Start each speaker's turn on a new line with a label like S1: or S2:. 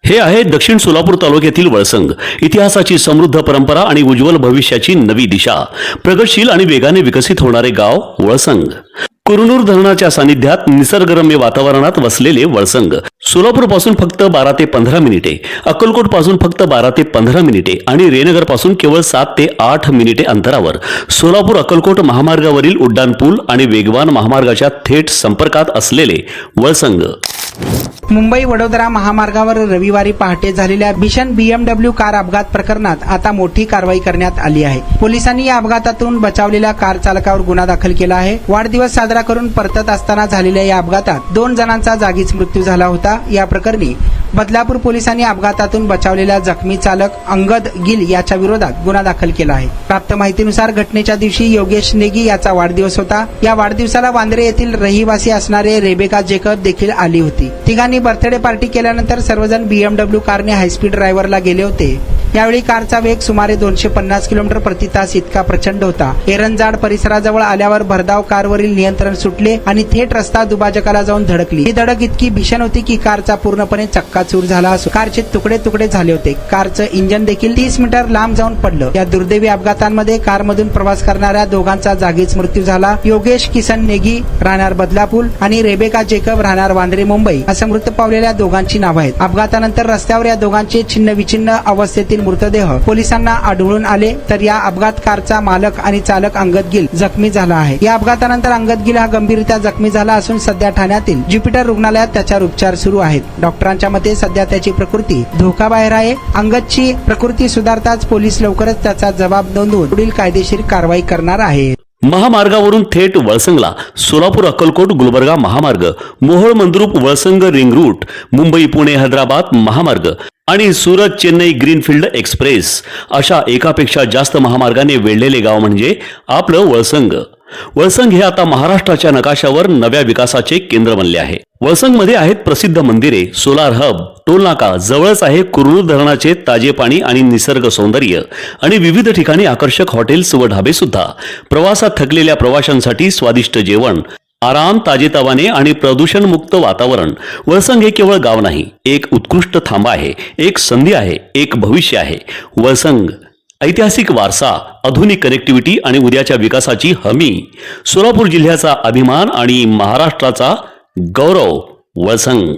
S1: हे आहे दक्षिण सोलापूर तालुक्यातील वळसंग. इतिहासाची समृद्ध परंपरा आणि उज्ज्वल भविष्याची नवी दिशा. प्रगतशील आणि वेगाने विकसित होणारे गाव वळसंग. कुरनूर धरणाच्या सानिध्यात निसर्गरम्य वातावरणात वसलेले वळसंग सोलापूर पासून फक्त 12 ते 15 मिनिटे, अक्कलकोट पासून फक्त 12 ते 15 मिनिटे आणि रेनगर पासून केवळ 7 ते 8 मिनिटे अंतरावर सोलापूर अक्कलकोट महामार्गावरील उड्डाण पूल आणि वेगवान महामार्गाच्या थेट संपर्कात असलेले वळसंग.
S2: मुंबई वडोदरा महामार्गावर रविवारी पहाटे झालेल्या भीषण BMW कार अपघात प्रकरणात आता मोठी कारवाई करण्यात आली आहे. पोलिसांनी या अपघातातून बचावलेल्या कार चालकावर गुन्हा दाखल केला आहे. वाढदिवस साजरा करून परतत असताना झालेल्या या अपघातात 2 जणांचा जागीच मृत्यू झाला होता. या प्रकरणी बदलापूर पोलिसांनी अपघातातून बचावलेल्या जखमी चालक अंगद गिल याच्या विरोधात गुन्हा दाखल केला आहे. प्राप्त माहितीनुसार घटनेच्या दिवशी योगेश नेगी याचा वाढदिवस होता. या वाढदिवसाला वांद्रे येथील रहिवासी असणारे रेबेका जेकब देखील आली होती. तिघांनी बर्थडे पार्टी केल्यानंतर सर्वजण BMW कारने हायस्पीड ड्रायव्हरला गेले होते. यावेळी कारचा वेग सुमारे 250 किलोमीटर प्रति तास इतका प्रचंड होता. एरंजाड परिसराजवळ आल्यावर भरधाव कारवरील नियंत्रण सुटले आणि थेट रस्ता दुभाजकाला जाऊन धडकली. ही धडक इतकी भीषण होती की कारचा पूर्णपणे चक्काचूर झाला असून कारचे तुकडे तुकडे झाले होते. कारचं इंजन देखील 30 मीटर लांब जाऊन पडलं. या दुर्दैवी अपघातांमध्ये कारमधून प्रवास करणाऱ्या दोघांचा जागीच मृत्यू झाला. योगेश किसन नेगी राहणार बदलापूर आणि रेबेका जेकब राहणार वांद्रे मुंबई असं मृत पावलेल्या दोघांची नावं आहेत. अपघातानंतर रस्त्यावर या दोघांचे छिन्न विछिन्न अवस्थेतील मृतदेह पोलिसांना आढळून आले. तर या अपघात कारचा मालक आणि चालक अंगद गिल जखमी झाला आहे. या अपघातानंतर अंगद गिल हा गंभीररित्या जखमी झाला असून सध्या ठाण्यातील ज्युपिटर रुग्णालयात त्याच्यावर उपचार सुरू आहेत. डॉक्टरांच्या मते सध्या त्याची प्रकृती धोकाबाहेर आहे. अंगदची प्रकृती सुधारताच पोलीस लवकरच त्याचा जबाब नोंदवून पुढील कायदेशीर कारवाई करणार आहेत.
S1: महामार्गावरून थेट वळसंगला सोलापूर अक्कलकोट गुलबर्गा महामार्ग, मोहोळ मंद्रुप वळसंग रिंग रूट, मुंबई पुणे हैदराबाद महामार्ग आणि सुरत चेन्नई ग्रीनफील्ड एक्सप्रेस अशा एकापेक्षा जास्त महामार्गाने वेढलेले गाव म्हणजे आपलं वळसंग. वळसंग हे आता महाराष्ट्राच्या नकाशावर नव्या विकासाचे केंद्र बनले आहे. वळसंगमध्ये आहेत प्रसिद्ध मंदिरे, सोलार हब, टोलनाका, जवळच आहे कुरनूर धरणाचे ताजे पाणी आणि निसर्ग सौंदर्य आणि विविध ठिकाणी आकर्षक हॉटेल्स व ढाबे सुद्धा. प्रवासात थकलेल्या प्रवाशांसाठी स्वादिष्ट जेवण, आराम, ताजेतवाने आणि प्रदूषणमुक्त वातावरण. वळसंग हे केवळ गाव नाही, एक उत्कृष्ट थांबा आहे, एक संधी आहे, एक भविष्य आहे. वळसंग ऐतिहासिक वारसा, आधुनिक कनेक्टिव्हिटी आणि उद्याच्या विकासाची हमी. सोलापूर जिल्ह्याचा अभिमान आणि महाराष्ट्राचा गौरव. वळसंग.